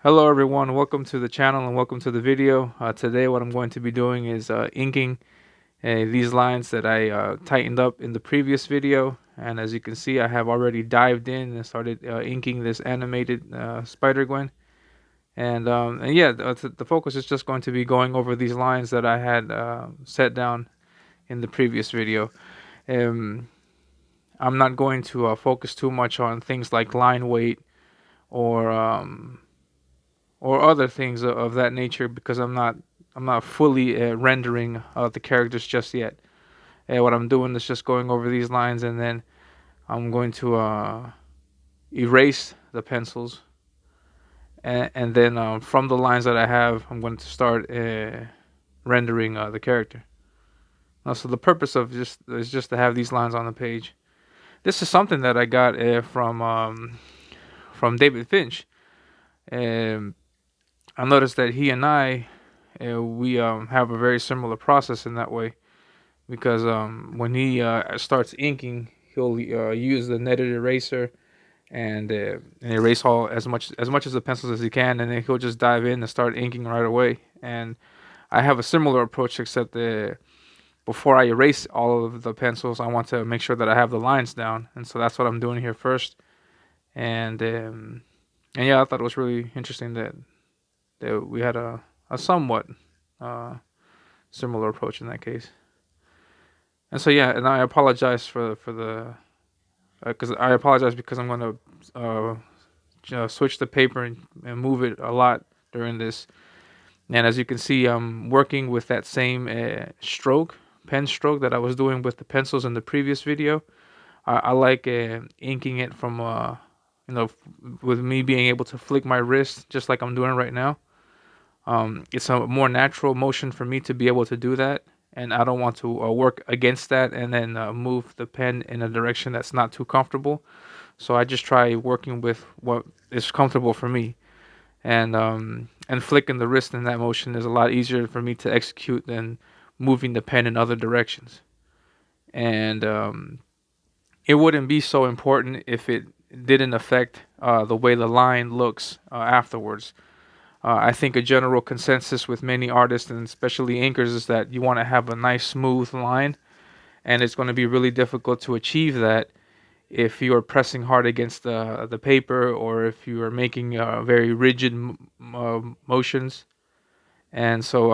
Hello everyone, welcome to the channel and welcome to the video. Today what I'm going to be doing is inking these lines that I tightened up in the previous video. And as you can see, I have already dived in and started inking this animated Spider-Gwen. And yeah, the focus is just going to be going over these lines that I had set down in the previous video. Um, I'm not going to focus too much on things like line weight or other things of that nature because I'm not fully rendering the characters just yet. What I'm doing is just going over these lines, and then I'm going to erase the pencils, and then from the lines that I have, I'm going to start rendering the character. So the purpose of just is just to have these lines on the page. This is something that I got from David Finch. Um, I noticed that he and I we have a very similar process in that way because when he starts inking, he'll use the netted eraser and erase all as much as the pencils as he can, and then he'll just dive in and start inking right away. And I have a similar approach, except before I erase all of the pencils, I want to make sure that I have the lines down, and so that's what I'm doing here first. And yeah, I thought it was really interesting that we had a somewhat uh, similar approach in that case. And so yeah, and I apologize for the because I apologize because I'm gonna switch the paper and move it a lot during this. And as you can see, I'm working with that same pen stroke that I was doing with the pencils in the previous video. I like inking it from you know, with me being able to flick my wrist just like I'm doing right now. It's a more natural motion for me to be able to do that, and I don't want to work against that and then move the pen in a direction that's not too comfortable. So I just try working with what is comfortable for me, and flicking the wrist in that motion is a lot easier for me to execute than moving the pen in other directions. And it wouldn't be so important if it didn't affect the way the line looks afterwards. I think a general consensus with many artists and especially inkers is that you want to have a nice smooth line, and it's going to be really difficult to achieve that if you are pressing hard against the paper, or if you are making very rigid motions. And so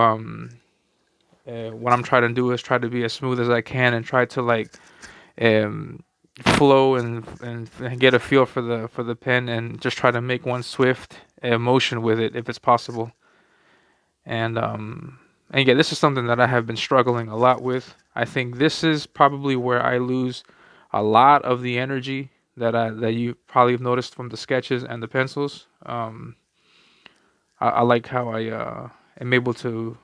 what I'm trying to do is try to be as smooth as I can and try to like um, flow and get a feel for the pen, and just try to make one swift motion with it if it's possible. And and yeah, this is something that I have been struggling a lot with. I think this is probably where I lose a lot of the energy that you probably have noticed from the sketches and the pencils. I like how I am able to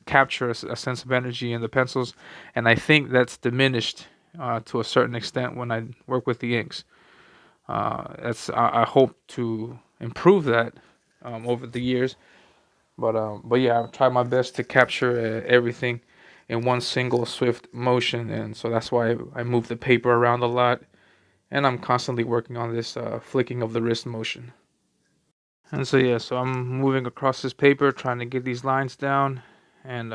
capture a sense of energy in the pencils, and I think that's diminished to a certain extent when I work with the inks. I hope to improve that over the years. But yeah, I've tried my best to capture everything in one single swift motion, and so that's why I move the paper around a lot, and I'm constantly working on this flicking of the wrist motion. And so yeah, so I'm moving across this paper, trying to get these lines down, and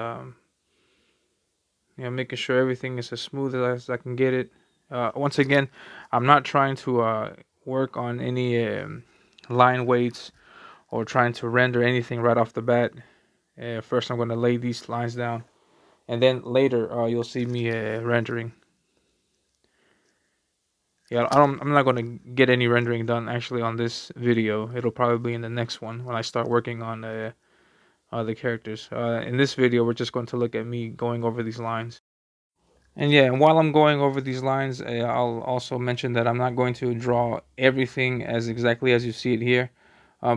yeah, making sure everything is as smooth as I can get it. Once again, I'm not trying to work on any line weights or trying to render anything right off the bat. First, I'm going to lay these lines down, and then later you'll see me rendering. Yeah, I'm not going to get any rendering done actually on this video. It'll probably be in the next one when I start working on the characters. In this video, we're just going to look at me going over these lines. And yeah, and while I'm going over these lines, I'll also mention that I'm not going to draw everything as exactly as you see it here,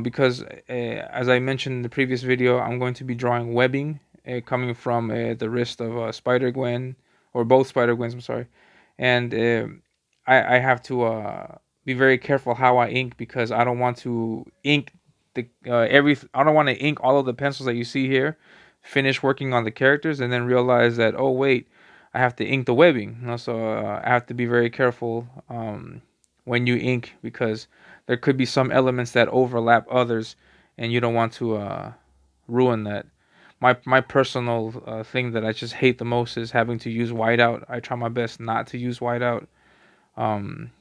because as I mentioned in the previous video, I'm going to be drawing webbing coming from the wrist of Spider-Gwen, or both Spider-Gwens, I'm sorry, and I have to be very careful how I ink, because I don't want to ink I don't want to ink all of the pencils that you see here, finish working on the characters, and then realize that, oh wait, I have to ink the webbing. So I have to be very careful when you ink, because there could be some elements that overlap others, and you don't want to ruin that. My personal thing that I just hate the most is having to use whiteout. I try my best not to use whiteout. Um,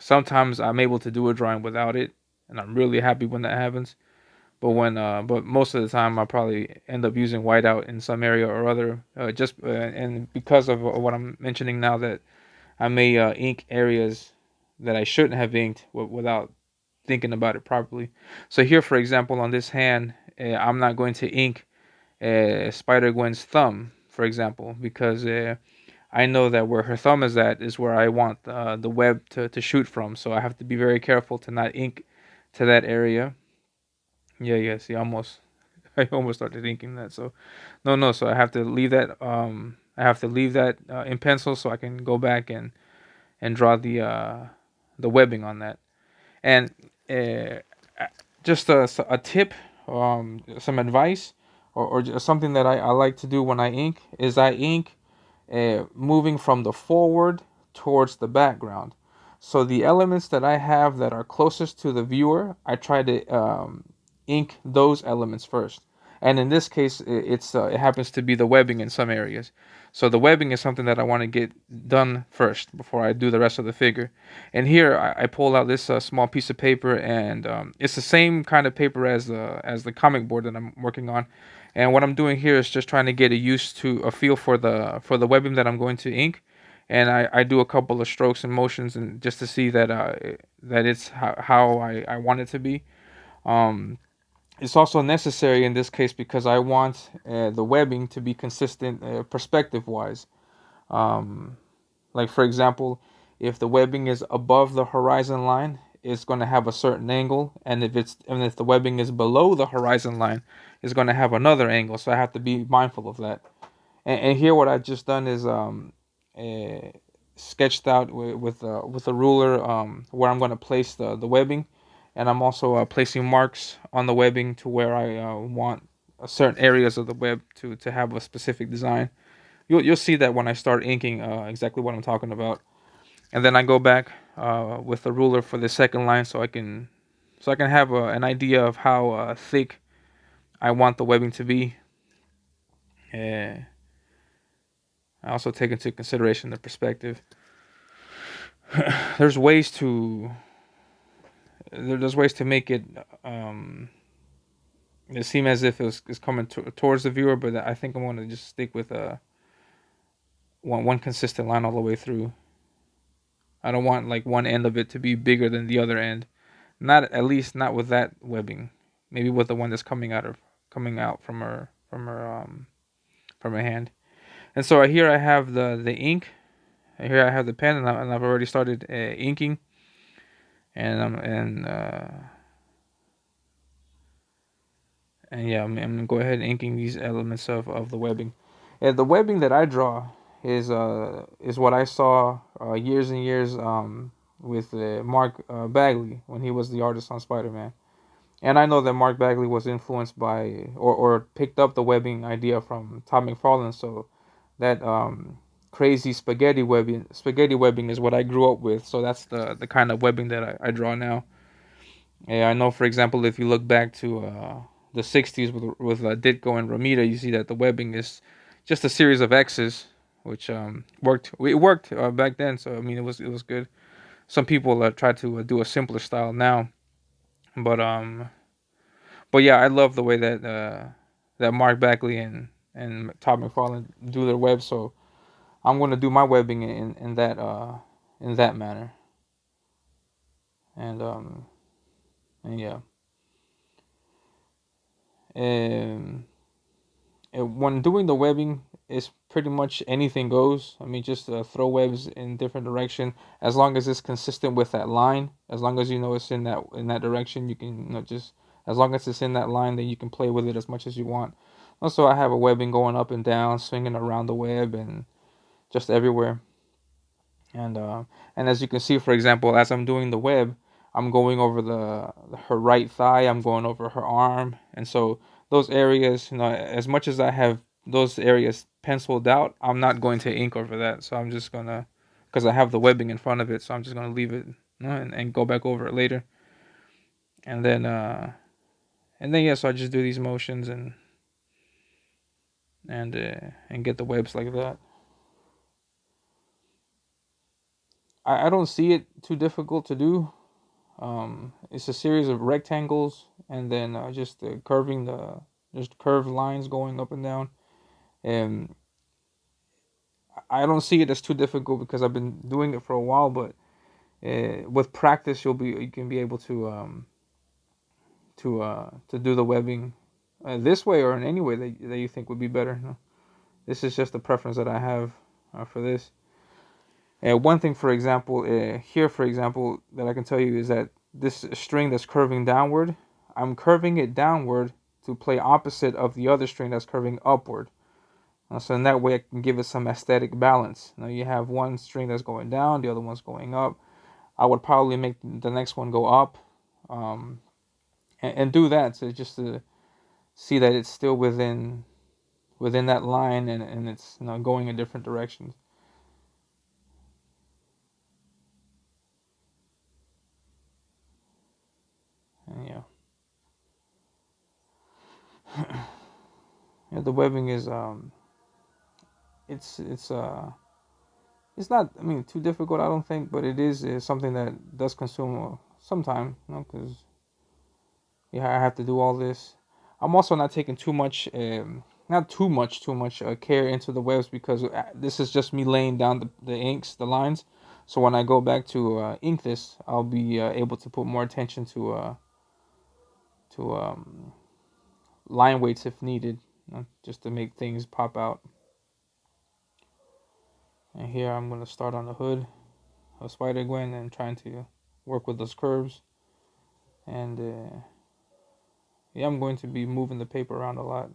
Sometimes I'm able to do a drawing without it, and I'm really happy when that happens. But most of the time, I probably end up using whiteout in some area or other. And because of what I'm mentioning now, that I may ink areas that I shouldn't have inked without thinking about it properly. So here, for example, on this hand, I'm not going to ink Spider-Gwen's thumb, for example, because I know that where her thumb is at is where I want the web to shoot from. So I have to be very careful to not ink to that area. Yeah, yeah. See, almost I almost started inking that. So no, no. So I have to leave that. I have to leave that in pencil so I can go back and draw the webbing on that. And uh, just a tip, some advice, or just something that I like to do when I ink is I ink moving from the forward towards the background. So the elements that I have that are closest to the viewer, I try to ink those elements first. And in this case, it happens to be the webbing in some areas. So the webbing is something that I want to get done first before I do the rest of the figure. And here I pull out this small piece of paper, and it's the same kind of paper as the comic board that I'm working on. And what I'm doing here is just trying to get a feel for the webbing that I'm going to ink, and I do a couple of strokes and motions, and just to see that it's how I want it to be. Um, it's also necessary in this case because I want the webbing to be consistent perspective wise. Um, like for example, if the webbing is above the horizon line, it's going to have a certain angle, and if the webbing is below the horizon line, it's going to have another angle. So I have to be mindful of that. And here, what I've just done is uh, sketched out with a ruler where I'm going to place the webbing, and I'm also placing marks on the webbing to where I want certain areas of the web to have a specific design. You'll see that when I start inking exactly what I'm talking about, and then I go back with the ruler for the second line so I can have an idea of how thick I want the webbing to be. I also take into consideration the perspective. there's ways to there's ways to make um, it seem as if it's coming towards the viewer, but I think I want to just stick with one consistent line all the way through. I don't want like one end of it to be bigger than the other end. Not at least not with that webbing. Maybe with the one that's coming out from her hand. And so here I have the ink. Here I have the pen, and I've already started inking. And yeah, I'm gonna go ahead and inking these elements of the webbing. And the webbing that I draw is what I saw years and years with Mark Bagley when he was the artist on Spider-Man. And I know that Mark Bagley was influenced by or picked up the webbing idea from Todd McFarlane. So that crazy spaghetti webbing is what I grew up with. So that's the kind of webbing that I draw now. Yeah, I know, for example, if you look back to the '60s with Ditko and Romita, you see that the webbing is just a series of X's, which worked. It worked back then, so I mean, it was good. Some people try to do a simpler style now, but yeah, I love the way that Mark Bagley and Todd McFarlane do their web. So I'm gonna do my webbing in that manner, and and yeah. Um, when doing the webbing, it's pretty much anything goes. I mean, just throw webs in different direction as long as it's consistent with that line. As long as you know it's in that direction, you can just as long as it's in that line, then you can play with it as much as you want. Also, I have a webbing going up and down, swinging around the web and just everywhere. And as you can see, for example, as I'm doing the web, I'm going over the her right thigh, I'm going over her arm, and so those areas, as much as I have those areas penciled out, I'm not going to ink over that. So I'm just gonna, because I have the webbing in front of it, so I'm just gonna leave it, and go back over it later. And then And then yeah, so I just do these motions and get the webs like that. I don't see it too difficult to do. It's a series of rectangles and then just curving the just curved lines going up and down. And I don't see it as too difficult because I've been doing it for a while. But with practice, you can be able to do the webbing this way or in any way that you think would be better. No? This is just the preference that I have for this. One thing, for example, here, for example, that I can tell you is that this string that's curving downward, I'm curving it downward to play opposite of the other string that's curving upward. So in that way, I can give it some aesthetic balance. Now you have one string that's going down, the other one's going up. I would probably make the next one go up, um, and do that so just to see that it's still within that line and it's going in different directions. And yeah, yeah, the webbing is it's it's uh it's not, I mean, too difficult, I don't think, but it is something that does consume some time, because yeah, I have to do all this. I'm also not taking too much, not too much care into the webs because this is just me laying down the inks, the lines. So when I go back to ink this, I'll be able to put more attention to line weights if needed, just to make things pop out. And here I'm going to start on the hood of Spider-Gwen and trying to work with those curves. And yeah, I'm going to be moving the paper around a lot.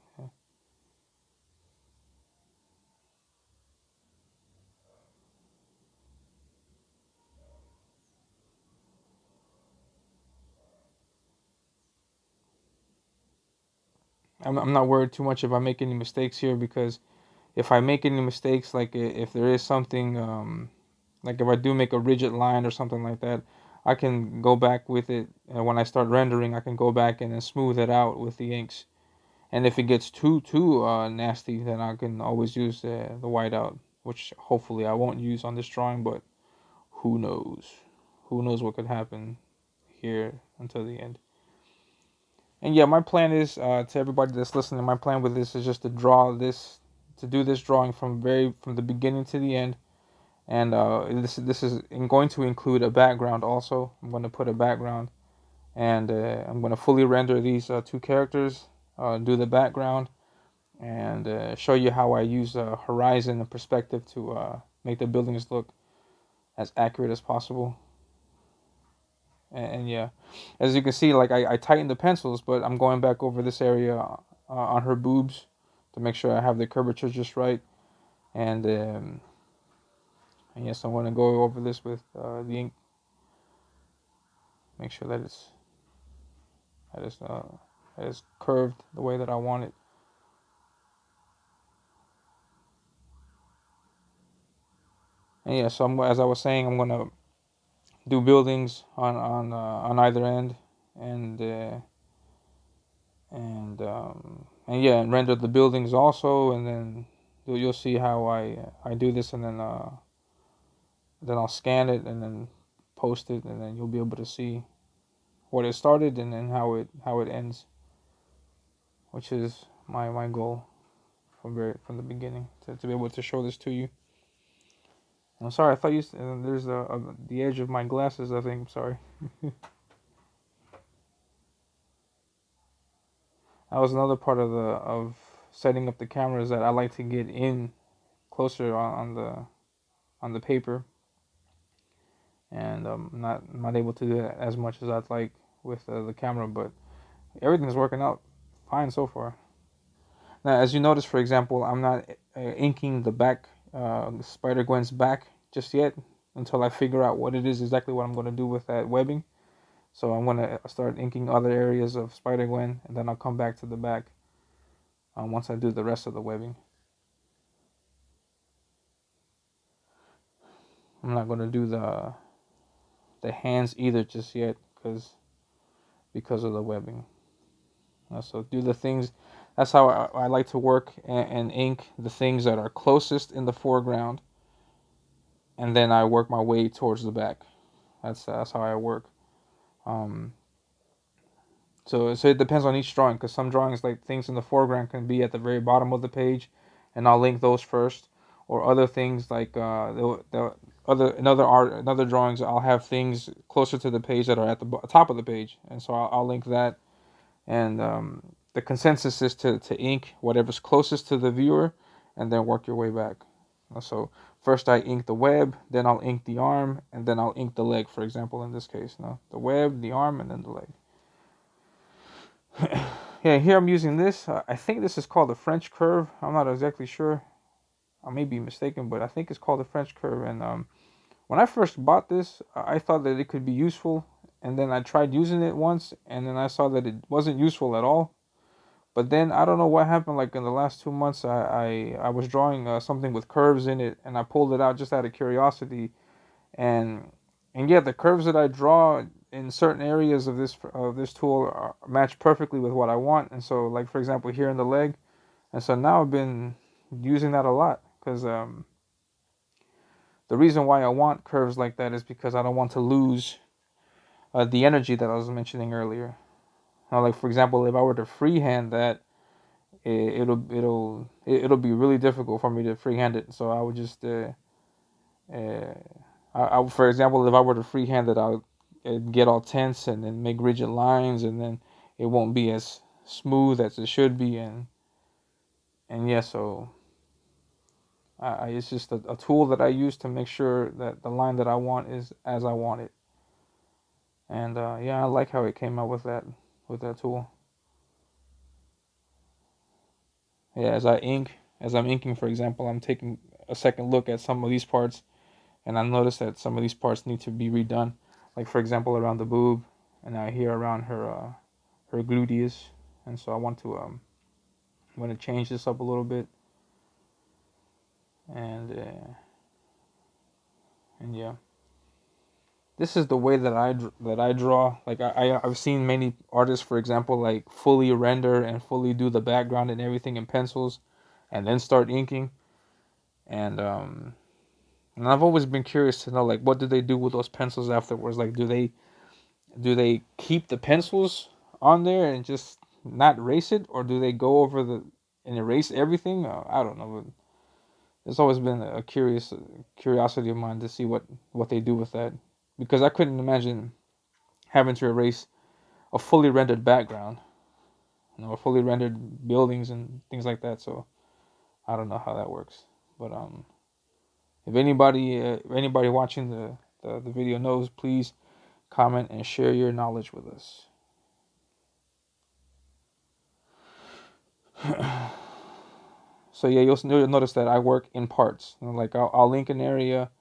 I'm not worried too much if I make any mistakes here because if I make any mistakes, like if there is something, like if I do make a rigid line or something like that, I can go back with it. When I start rendering, I can go back and then smooth it out with the inks. And if it gets too nasty, then I can always use the whiteout, which hopefully I won't use on this drawing, but who knows? Who knows what could happen here until the end. And yeah, my plan is to everybody that's listening. My plan with this is just to draw this, to do this drawing from the beginning to the end. And this is going to include a background also. I'm going to put a background, and I'm going to fully render these two characters, do the background, and show you how I use horizon and perspective to make the buildings look as accurate as possible. And yeah, as you can see, like I tightened the pencils, but I'm going back over this area on her boobs to make sure I have the curvature just right. And yes, I'm going to go over this with the ink, make sure that it's curved the way that I want it. And yeah, so as I was saying, I'm going to do buildings on either end, and and yeah, and render the buildings also, and then you'll see how I do this, and then I'll scan it and then post it, and then you'll be able to see what it started and then how it ends, which is my goal from the beginning to be able to show this to you. I'm sorry, I thought there's the edge of my glasses. I think I'm sorry. That was another part of setting up the cameras that I like to get in closer on the paper, and I'm not able to do that as much as I'd like with the camera, but everything's working out fine so far. Now, as you notice, for example, I'm not inking the back, Spider-Gwen's back just yet until I figure out what it is exactly what I'm going to do with that webbing. So I'm going to start inking other areas of Spider-Gwen, and then I'll come back to the back once I do the rest of the webbing. I'm not going to do the hands either just yet because of the webbing. So do the things. That's how I like to work and ink the things that are closest in the foreground, and then I work my way towards the back. That's how I work. Um, so it depends on each drawing, because some drawings, like things in the foreground, can be at the very bottom of the page, and I'll link those first. Or other things like the other another drawings, I'll have things closer to the page that are at the top of the page, and so I'll link that. And the consensus is to ink whatever's closest to the viewer, and then work your way back. So first I ink the web, then I'll ink the arm, and then I'll ink the leg. For example, in this case, no, the web, the arm, and then the leg. Yeah, here I'm using this. I think this is called the French curve. I'm not exactly sure. I may be mistaken, but I think it's called the French curve. And when I first bought this, I thought that it could be useful. And then I tried using it once, and then I saw that it wasn't useful at all. But then I don't know what happened. Like in the last 2 months, I was drawing something with curves in it, and I pulled it out just out of curiosity. And yeah, the curves that I draw in certain areas of this tool match perfectly with what I want. And so, like for example, here in the leg, and so now I've been using that a lot, because the reason why I want curves like that is because I don't want to lose the energy that I was mentioning earlier. Like for example, if I were to freehand that, it'll be really difficult for me to freehand it. So I would just for example, if I were to freehand it, I would get all tense and then make rigid lines, and then it won't be as smooth as it should be. And yeah, so it's just a tool that I use to make sure that the line that I want is as I want it. And yeah, I like how it came out with that tool. Yeah, as I'm inking, for example, I'm taking a second look at some of these parts, and I noticed that some of these parts need to be redone. Like for example, around the boob, and now here around her gluteus, and so I want to change this up a little bit, and yeah, this is the way that I draw. Like I've seen many artists, for example, like fully render and fully do the background and everything in pencils, and then start inking. And and I've always been curious to know, like, what do they do with those pencils afterwards? Like, do they keep the pencils on there and just not erase it, or do they go over and erase everything? I don't know. But it's always been a curiosity of mine to see what they do with that, because I couldn't imagine having to erase a fully rendered background, fully rendered buildings and things like that. So I don't know how that works, but if anybody watching the video knows, please comment and share your knowledge with us. So yeah, you'll notice that I work in parts. Like I'll link an area,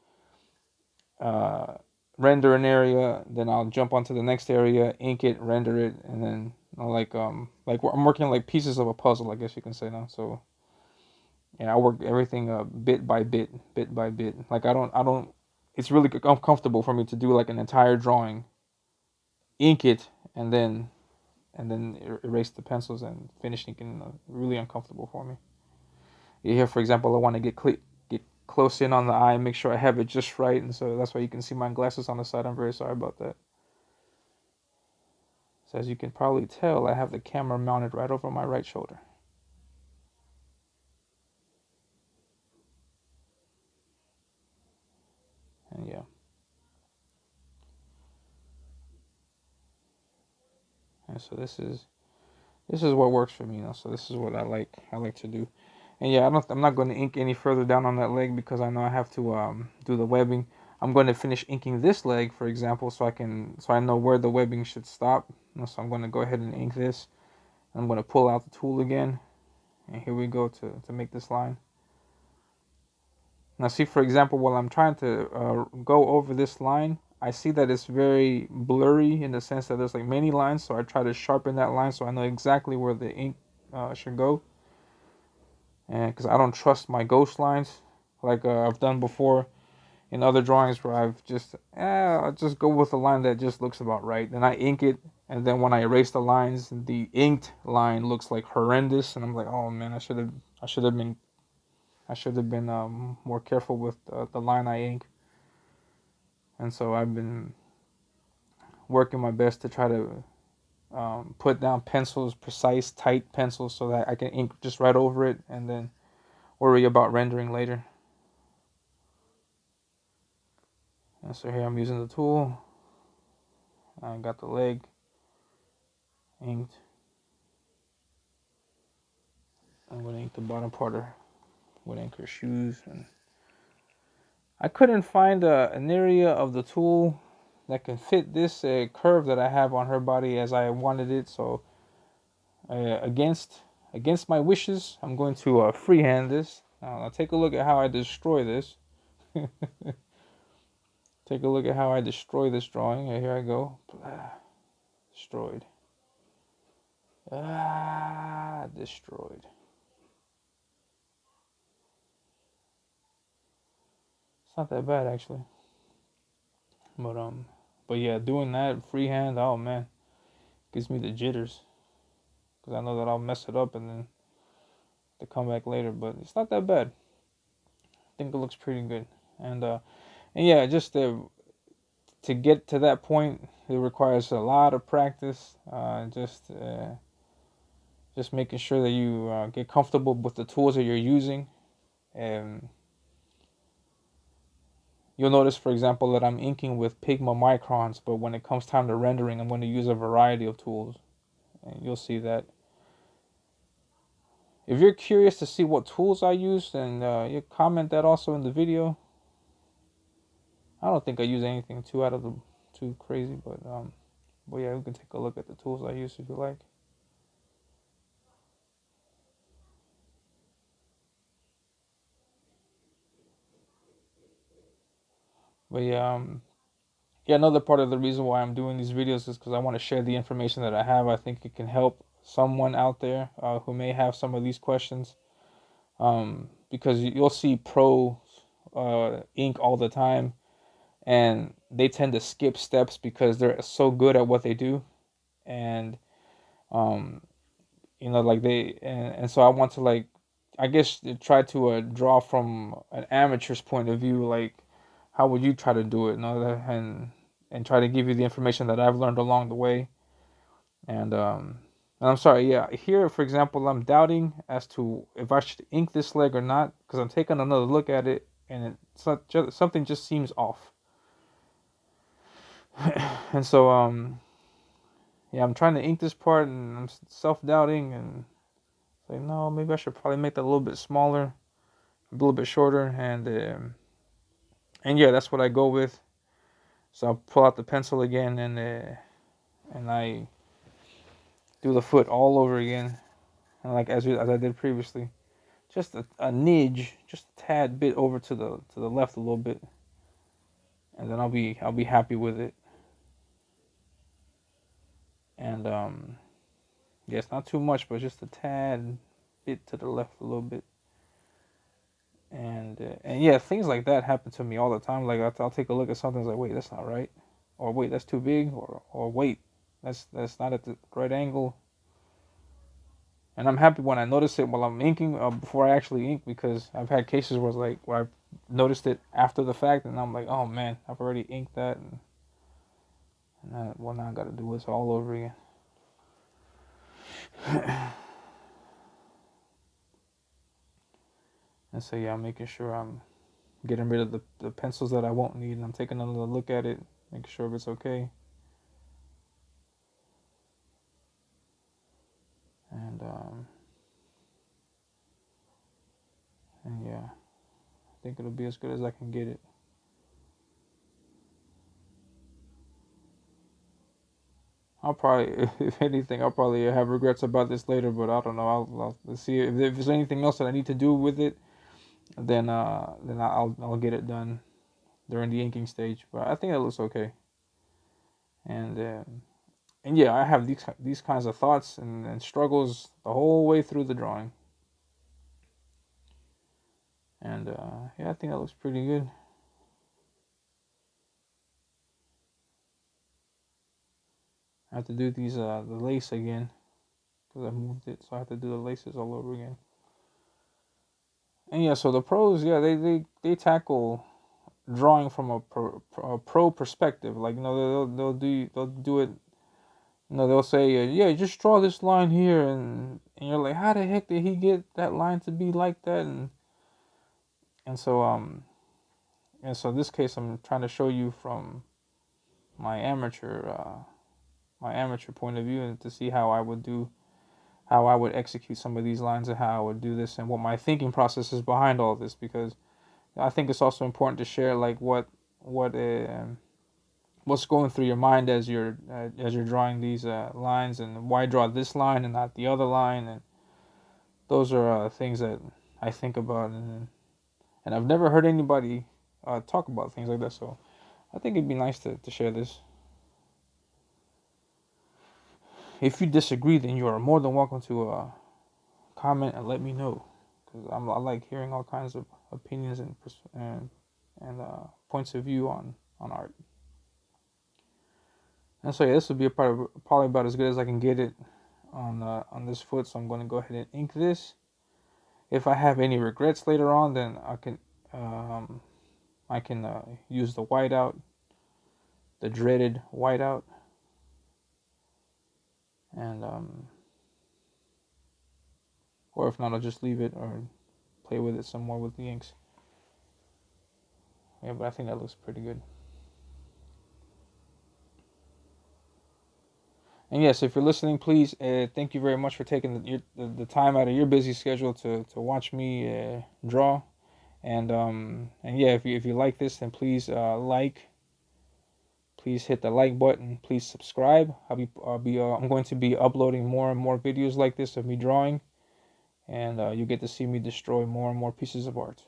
uh, render an area, then I'll jump onto the next area, ink it, render it, and then like I'm working like pieces of a puzzle, I guess you can say now. So yeah, I work everything bit by bit, bit by bit. Like I don't. It's really uncomfortable for me to do like an entire drawing, ink it, and then erase the pencils and finish inking. Really uncomfortable for me. Here, for example, I want to get close in on the eye, make sure I have it just right, and so that's why you can see my glasses on the side. I'm very sorry about that. So as you can probably tell, I have the camera mounted right over my right shoulder. And yeah, and so this is what works for me now. So this is what I like to do. And yeah, I'm not going to ink any further down on that leg, because I know I have to do the webbing. I'm going to finish inking this leg, for example, so I know where the webbing should stop. So I'm going to go ahead and ink this. I'm going to pull out the tool again, and here we go to make this line. Now see, for example, while I'm trying to go over this line, I see that it's very blurry in the sense that there's like many lines, so I try to sharpen that line so I know exactly where the ink should go. And because I don't trust my ghost lines like I've done before in other drawings where I'll just go with a line that just looks about right. Then I ink it, and then when I erase the lines, the inked line looks like horrendous, and I'm like, oh man, I should have been more careful with the line I ink. And so I've been working my best to try to put down pencils, precise, tight pencils, so that I can ink just right over it, and then worry about rendering later. And so here I'm using the tool. I got the leg inked. I'm going to ink the bottom part of would ink her shoes. And I couldn't find an area of the tool that can fit this curve that I have on her body as I wanted it. So against my wishes, I'm going to freehand this. Now take a look at how I destroy this. Take a look at how I destroy this drawing. Here I go. Destroyed. Destroyed. It's not that bad actually. But yeah, doing that freehand, oh man, gives me the jitters. Because I know that I'll mess it up and then to come back later. But it's not that bad. I think it looks pretty good. And yeah, just to get to that point, it requires a lot of practice. Just making sure that you get comfortable with the tools that you're using. And you'll notice, for example, that I'm inking with Pigma microns, but when it comes time to rendering, I'm going to use a variety of tools. And you'll see that. If you're curious to see what tools I use, then you comment that also in the video. I don't think I use anything too crazy, but yeah, you can take a look at the tools I use if you like. But yeah, another part of the reason why I'm doing these videos is because I want to share the information that I have. I think it can help someone out there who may have some of these questions. Because you'll see pros ink all the time, and they tend to skip steps because they're so good at what they do. And like and so I want to, like, I guess, try to draw from an amateur's point of view, like how would you try to do it, and try to give you the information that I've learned along the way. And I'm sorry, yeah, here for example, I'm doubting as to if I should ink this leg or not, because I'm taking another look at it, and something just seems off. And so yeah, I'm trying to ink this part, and I'm self-doubting and say, no, maybe I should probably make that a little bit smaller, a little bit shorter, and yeah, that's what I go with. So I'll pull out the pencil again, and I do the foot all over again, and like as I did previously, just a nidge, just a tad bit over to the left a little bit, and then I'll be happy with it. And yeah, it's not too much, but just a tad bit to the left a little bit. And yeah, things like that happen to me all the time. Like I'll take a look at something, like, wait, that's not right, or wait, that's too big, or wait, that's not at the right angle. And I'm happy when I notice it while I'm inking, before I actually ink, because I've had cases where I've noticed it after the fact, and I'm like, oh man, I've already inked that, now I got to do this all over again. And so yeah, I'm making sure I'm getting rid of the pencils that I won't need, and I'm taking another look at it, making sure if it's okay. And yeah, I think it'll be as good as I can get it. I'll probably, if anything, I'll probably have regrets about this later, but I don't know. Let's see if there's anything else that I need to do with it. Then I'll get it done during the inking stage. But I think it looks okay. And yeah, I have these kinds of thoughts and struggles the whole way through the drawing. And yeah, I think that looks pretty good. I have to do these the lace again because I moved it, so I have to do the laces all over again. And yeah, so the pros, yeah, they tackle drawing from a pro perspective. Like, they'll do it. They'll say, yeah, just draw this line here, and you're like, how the heck did he get that line to be like that? And so this case, I'm trying to show you from my amateur point of view, and to see how I would execute some of these lines, and how I would do this, and what my thinking process is behind all this. Because I think it's also important to share like what what's going through your mind as you're drawing these lines, and why draw this line and not the other line. And those are things that I think about, and I've never heard anybody talk about things like that. So I think it'd be nice to share this. If you disagree, then you are more than welcome to comment and let me know, because I like hearing all kinds of opinions and points of view on art. And so yeah, this will be probably about as good as I can get it on this foot. So I'm going to go ahead and ink this. If I have any regrets later on, then I can use the whiteout, the dreaded whiteout, and or if not, I'll just leave it or play with it some more with the inks. Yeah, but I think that looks pretty good. And yes, if you're listening, please, thank you very much for taking the time out of your busy schedule to watch me draw. And yeah, if you like this, then please please hit the like button. Please subscribe. I'm going to be uploading more and more videos like this of me drawing, and you get to see me destroy more and more pieces of art.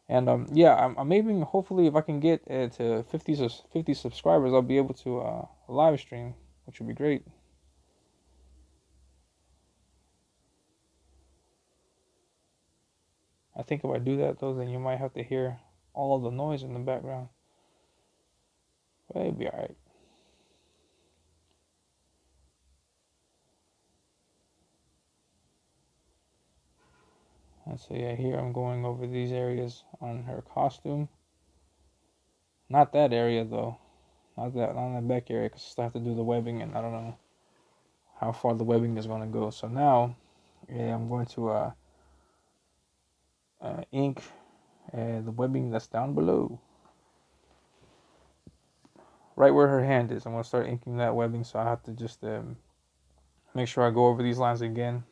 And yeah, I'm aiming, hopefully, if I can get to 50 subscribers, I'll be able to live stream, which would be great. I think if I do that though, then you might have to hear all of the noise in the background. But it'll be alright. And so yeah, here I'm going over these areas on her costume. Not that area though. Not that back area, because I still have to do the webbing, and I don't know how far the webbing is going to go. So now, yeah, I'm going to ink the webbing that's down below, right where her hand is. I'm going to start inking that webbing, so I have to just make sure I go over these lines again,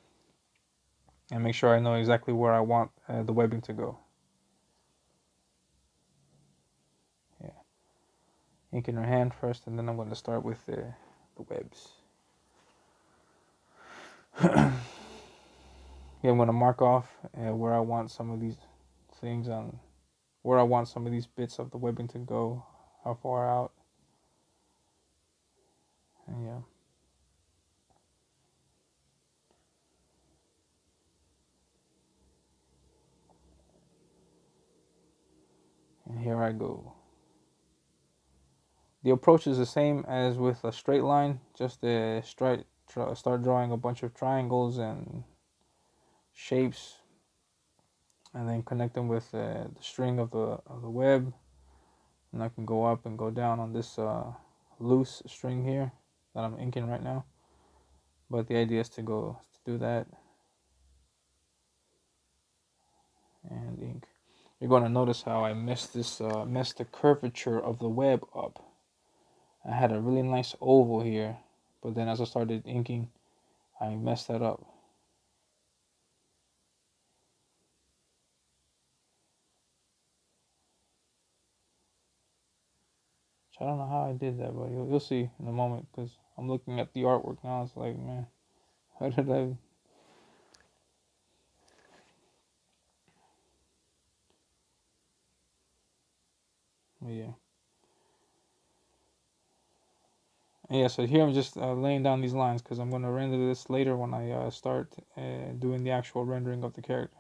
and make sure I know exactly where I want the webbing to go. Yeah, inking her hand first, and then I'm going to start with the webs. Yeah, I'm going to mark off where I want some of these things on, where I want some of these bits of the webbing to go, how far out. And yeah. And here I go. The approach is the same as with a straight line, just start drawing a bunch of triangles and shapes, and then connect them with the string of the web. And I can go up and go down on this loose string here that I'm inking right now. But the idea is to do that and ink. You're going to notice how I messed the curvature of the web up. I had a really nice oval here, but then as I started inking, I messed that up. I don't know how I did that, but you'll see in a moment, because I'm looking at the artwork now. It's like, man, how did I? But yeah. And yeah, so here I'm just laying down these lines, because I'm going to render this later when I start doing the actual rendering of the character.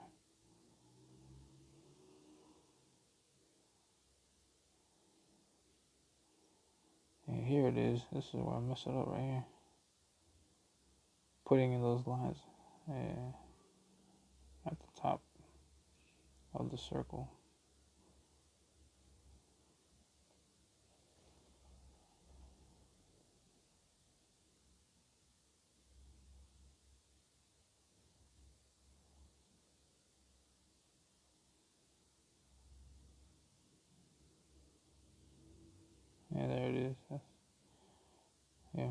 And here it it is. This is where I mess it up right here. Putting in those lines at the top of the circle. Yeah, there it is. Yeah.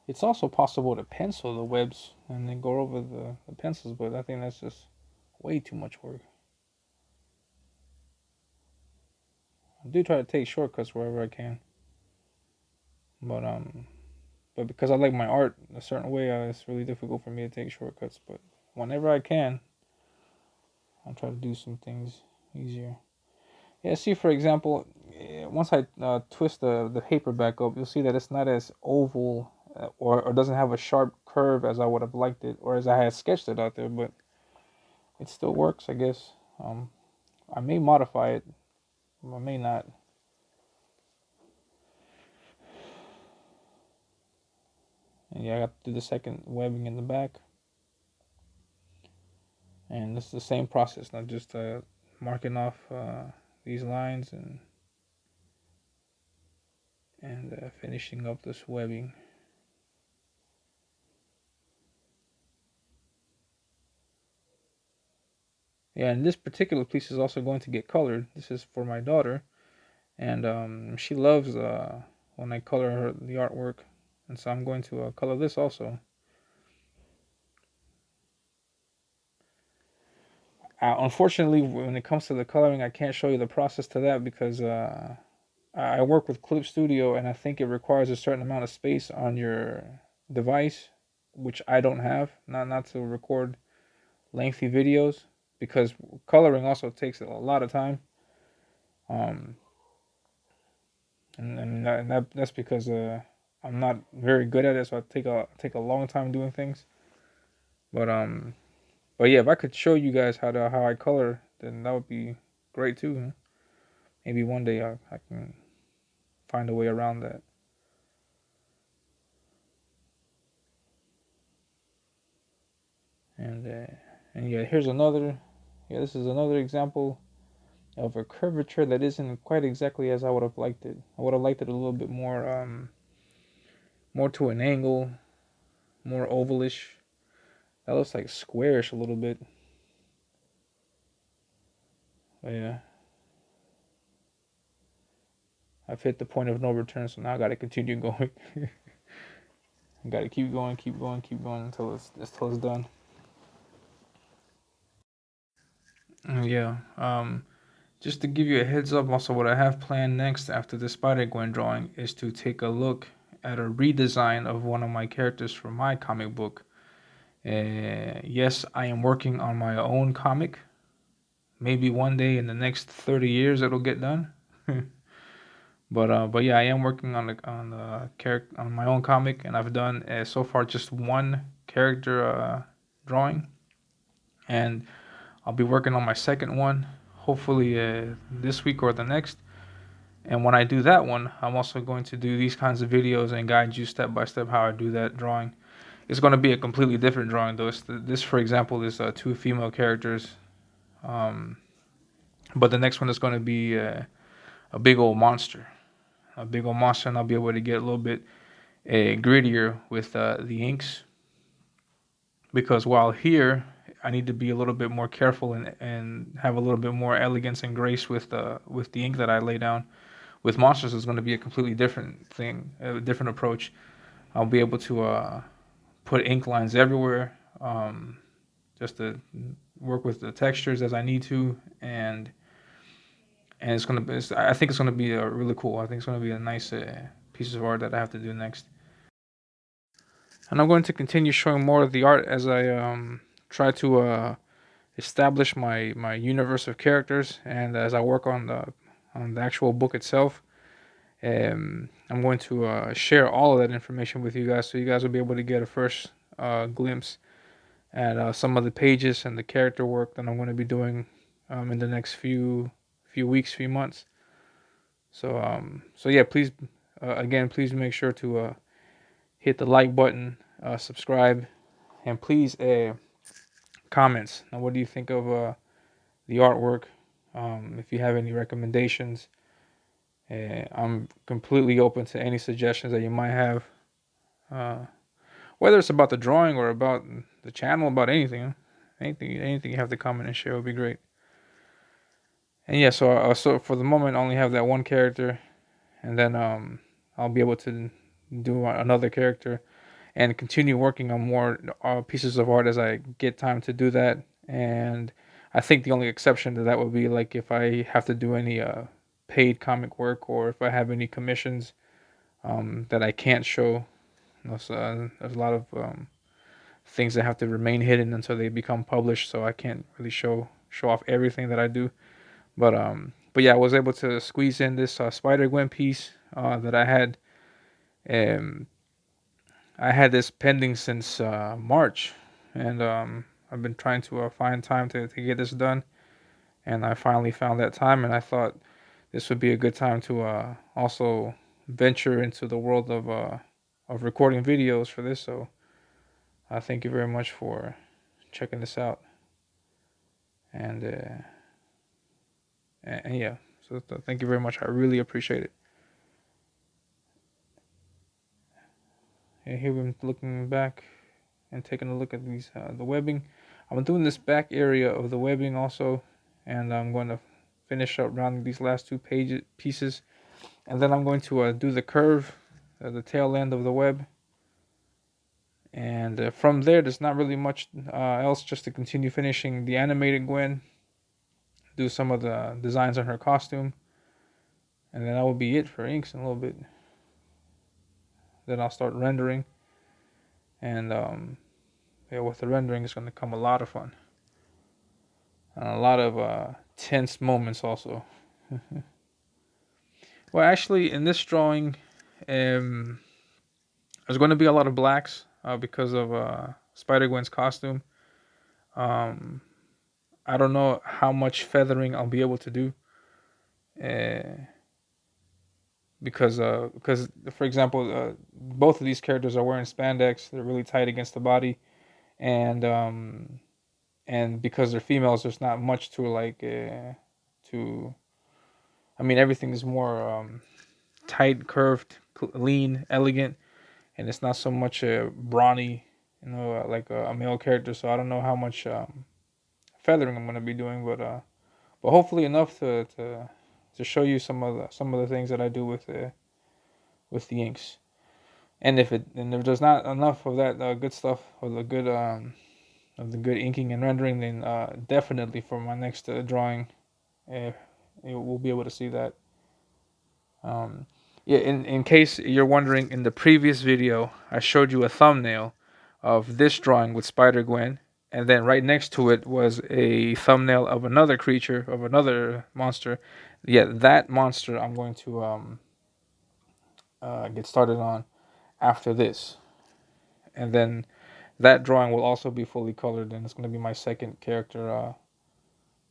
It's also possible to pencil the webs and then go over the pencils, but I think that's just way too much work. I do try to take shortcuts wherever I can, but because I like my art a certain way, it's really difficult for me to take shortcuts. But whenever I can, I'll try to do some things easier. Yeah, see, for example, once I twist the paper back up, you'll see that it's not as oval or doesn't have a sharp curve as I would have liked it, or as I had sketched it out there, but it still works, I guess. I may modify it, I may not. And yeah, I got to do the second webbing in the back. And this is the same process, not just marking off these lines and finishing up this webbing. Yeah, and this particular piece is also going to get colored. This is for my daughter, and she loves when I color her the artwork, and so I'm going to color this also. Unfortunately, when it comes to the coloring, I can't show you the process to that because I work with Clip Studio, and I think it requires a certain amount of space on your device, which I don't have. Not to record lengthy videos because coloring also takes a lot of time. Um, that's because I'm not very good at it, so I take a long time doing things. But but yeah, if I could show you guys how I color, then that would be great too. Maybe one day I can find a way around that. And and yeah, here's another. Yeah, this is another example of a curvature that isn't quite exactly as I would have liked it. I would have liked it a little bit more to an angle, more ovalish. That looks like squarish a little bit. But yeah, I've hit the point of no return, so now I got to continue going. I got to keep going, keep going, keep going until it's done. Yeah. Just to give you a heads up, also what I have planned next after the Spider-Gwen drawing is to take a look at a redesign of one of my characters from my comic book. Yes, I am working on my own comic. Maybe one day in the next 30 years it'll get done. But yeah, I am working on the character on my own comic, and I've done so far just one character drawing, and I'll be working on my second one, hopefully this week or the next. And when I do that one, I'm also going to do these kinds of videos and guide you step by step how I do that drawing. It's going to be a completely different drawing though. This, for example, is two female characters, um, but the next one is going to be a big old monster, and I'll be able to get a little bit grittier with the inks because while here I need to be a little bit more careful and have a little bit more elegance and grace with the ink that I lay down. With monsters, it's going to be a completely different thing, a different approach. I'll be able to put ink lines everywhere, just to work with the textures as I need to, and it's gonna be. I think it's gonna be really cool. I think it's gonna be a nice piece of art that I have to do next. And I'm going to continue showing more of the art as I try to establish my universe of characters, and as I work on the actual book itself. I'm going to share all of that information with you guys, so you guys will be able to get a first glimpse at some of the pages and the character work that I'm going to be doing in the next few weeks, few months. So yeah, please, again, please make sure to hit the like button, subscribe, and please comments. Now, what do you think of the artwork? If you have any recommendations, I'm completely open to any suggestions that you might have. Uh, Whether it's about the drawing or about the channel, about anything, anything you have to comment and share would be great. And yeah, so for the moment, I only have that one character, and then I'll be able to do another character and continue working on more pieces of art as I get time to do that. And I think the only exception to that would be like if I have to do any paid comic work, or if I have any commissions that I can't show. So, there's a lot of things that have to remain hidden until they become published, so I can't really show off everything that I do. But yeah, I was able to squeeze in this Spider-Gwen piece that um, I had this pending since March, and I've been trying to find time to get this done, and I finally found that time, and I thought this would be a good time to also venture into the world of recording videos for this. So thank you very much for checking this out, and and yeah, so thank you very much. I really appreciate it. And here we're looking back and taking a look at these the webbing. I'm doing this back area of the webbing also, and I'm going to finish up rounding these last two pieces, and then I'm going to do the curve, the tail end of the web, and from there there's not really much else, just to continue finishing the animated Gwen, do some of the designs on her costume, and then that will be it for inks in a little bit. Then I'll start rendering, and yeah, with the rendering it's going to come a lot of fun and a lot of tense moments also. Well, actually, in this drawing, um, there's going to be a lot of blacks because of Spider Gwen's costume. Um, I don't know how much feathering I'll be able to do, uh, because for example, both of these characters are wearing spandex. They're really tight against the body, and because they're females, there's not much to like to. I mean, everything is more tight, curved, lean, elegant, and it's not so much brawny, like a male character. So I don't know how much feathering I'm gonna be doing, but hopefully enough to show you some of the things that I do with the inks. And if there's not enough of that good stuff, or the good inking and rendering, then definitely for my next drawing, uh, we'll be able to see that. Um, yeah, in case you're wondering, in the previous video, I showed you a thumbnail of this drawing with Spider Gwen, and then right next to it was a thumbnail of another creature, of another monster. Yeah, that monster I'm going to get started on after this, and then that drawing will also be fully colored, and it's going to be my second character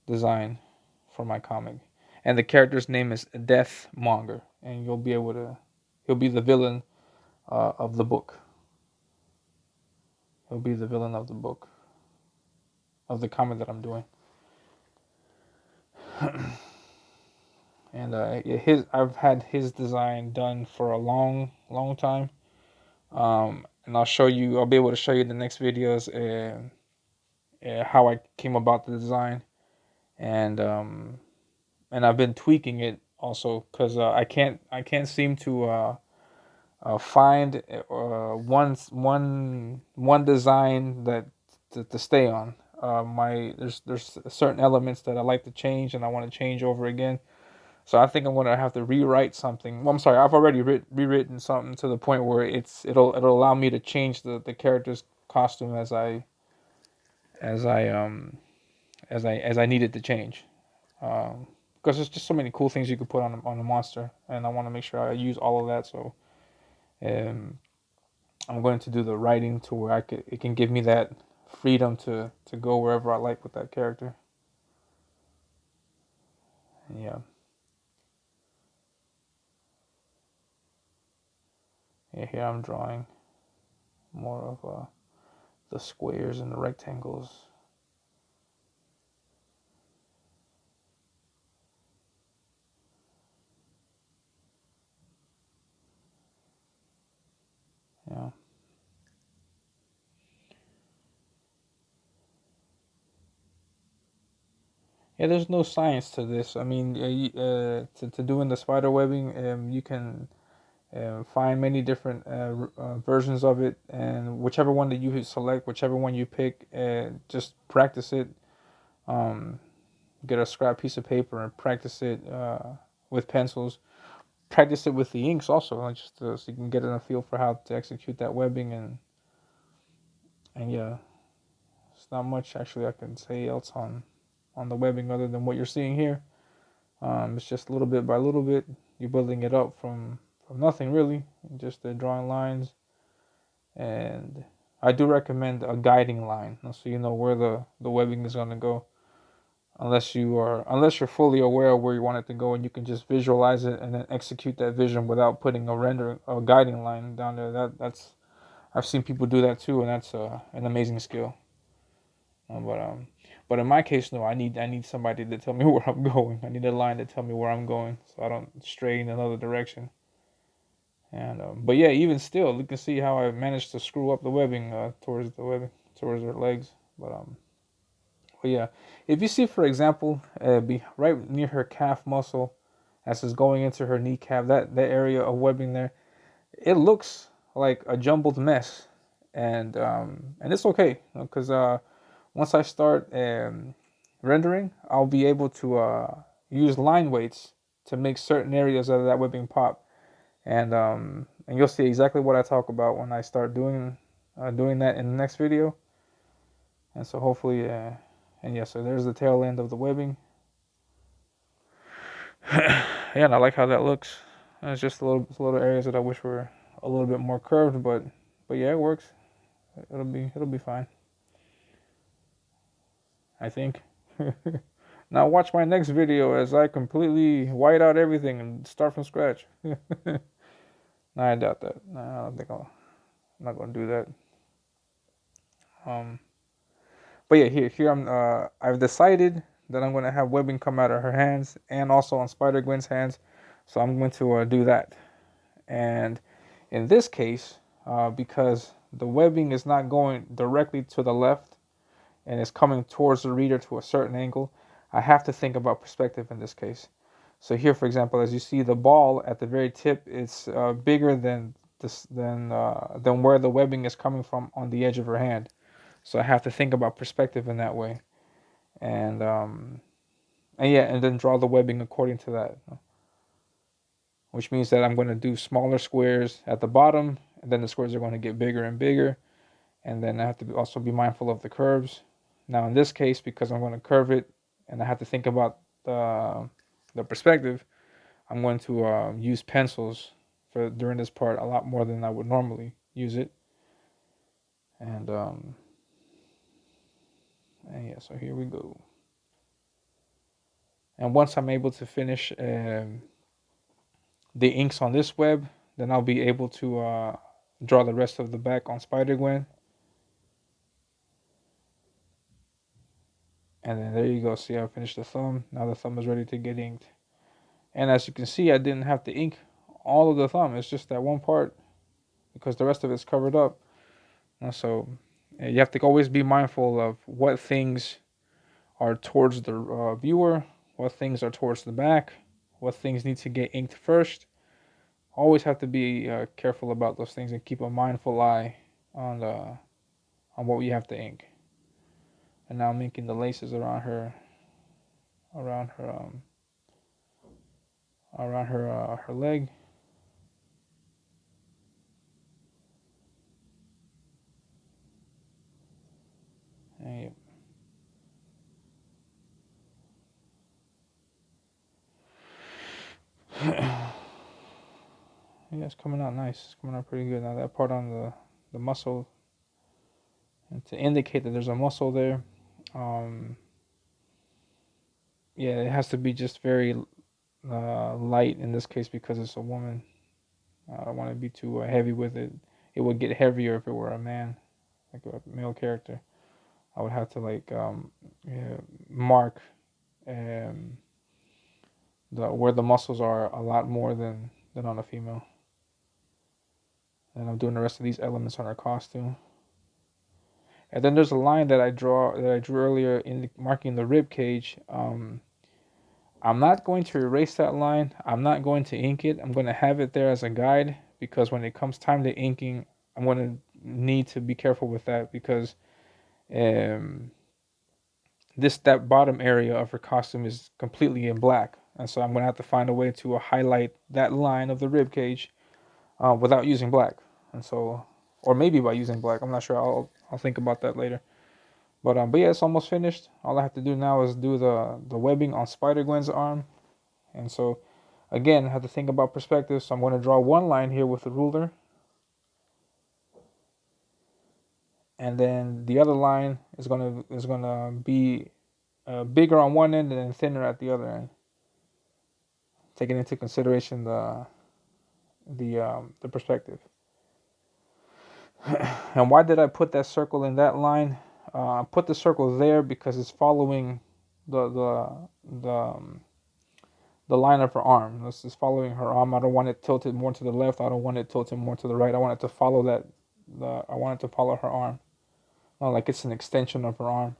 design for my comic. And the character's name is Deathmonger, and he'll be the villain of the book. He'll be the villain of the book, of the comic that I'm doing. And I've had his design done for a long, long time. And I'll be able to show you in the next videos how I came about the design, and I've been tweaking it also because I can't seem to find one design that to stay on. There's certain elements that I like to change, and I want to change over again. So I think I'm gonna have to rewrite something. Well, I'm sorry, I've already rewritten something to the point where it'll allow me to change the character's costume as I um as I need it to change. Because there's just so many cool things you could put on a monster, and I want to make sure I use all of that. So um, I'm going to do the writing to where it can give me that freedom to go wherever I like with that character. Yeah. Yeah, here I'm drawing more of the squares and the rectangles. Yeah. Yeah, there's no science to this. I mean, to doing the spider webbing, you can find many different versions of it, and whichever one that you select, whichever one you pick, just practice it. Um, get a scrap piece of paper and practice it with pencils. Practice it with the inks also, like just so you can get a feel for how to execute that webbing, and yeah, it's not much actually I can say else on the webbing other than what you're seeing here. It's just little bit by little bit. You're building it up from nothing really, just drawing lines. And I do recommend a guiding line, so you know where the webbing is gonna go. Unless you're fully aware of where you want it to go, and you can just visualize it and then execute that vision without putting a guiding line down there. That's I've seen people do that too, and that's an amazing skill. But in my case, no, I need somebody to tell me where I'm going. I need a line to tell me where I'm going, so I don't stray in another direction. And but yeah, even still, you can see how I managed to screw up the webbing towards her legs. But yeah, if you see, for example, be right near her calf muscle, as it's going into her kneecap, that area of webbing there, it looks like a jumbled mess, and it's okay because once I start rendering, I'll be able to use line weights to make certain areas of that webbing pop, and you'll see exactly what I talk about when I start doing that in the next video. And so hopefully, and yeah, so there's the tail end of the webbing. Yeah, and I like how that looks. It's just little areas that I wish were a little bit more curved, but yeah, it works. It'll be fine, I think. Now watch my next video as I completely white out everything and start from scratch. No, I doubt that. No, I don't think I'm not gonna do that. Um, but yeah, here I've decided that I'm gonna have webbing come out of her hands and also on Spider-Gwen's hands, so I'm going to do that. And in this case, because the webbing is not going directly to the left and is coming towards the reader to a certain angle, I have to think about perspective in this case. So here, for example, as you see, the ball at the very tip is bigger than where the webbing is coming from on the edge of her hand. So I have to think about perspective in that way, and and yeah, and then draw the webbing according to that, which means that I'm going to do smaller squares at the bottom, and then the squares are going to get bigger and bigger, and then I have to also be mindful of the curves. Now in this case, because I'm going to curve it, and I have to think about the perspective, I'm going to use pencils for during this part a lot more than I would normally use it, and and yeah, so here we go. And once I'm able to finish the inks on this web, then I'll be able to draw the rest of the back on Spider-Gwen. And then there you go. See, I finished the thumb. Now the thumb is ready to get inked. And as you can see, I didn't have to ink all of the thumb. It's just that one part because the rest of it's covered up. So you have to always be mindful of what things are towards the viewer, what things are towards the back, what things need to get inked first. Always have to be careful about those things and keep a mindful eye on what we have to ink. And now I'm inking the laces around her her leg. And yeah, it's coming out nice. It's coming out pretty good. Now that part on the muscle, and to indicate that there's a muscle there, um, yeah, it has to be just very light in this case because it's a woman. I don't want to be too heavy with it. It would get heavier if it were a man, like a male character. I would have to like yeah, mark um, the where the muscles are a lot more than on a female. And I'm doing the rest of these elements on her costume. And then there's a line that I drew earlier in marking the rib cage. I'm not going to erase that line. I'm not going to ink it. I'm going to have it there as a guide because when it comes time to inking, I'm going to need to be careful with that because um, that bottom area of her costume is completely in black, and so I'm going to have to find a way to highlight that line of the rib cage without using black, and so or maybe by using black. I'm not sure. I'll think about that later. But yeah, it's almost finished. All I have to do now is do the webbing on Spider-Gwen's arm. And so again, I have to think about perspective. So I'm going to draw one line here with the ruler. And then the other line is gonna be bigger on one end and then thinner at the other end, taking into consideration the perspective. And why did I put that circle in that line? I put the circle there because it's following the the the um, the line of her arm. This is following her arm. I don't want it tilted more to the left. I don't want it tilted more to the right. I want it to follow that. I want it to follow her arm, not like it's an extension of her arm.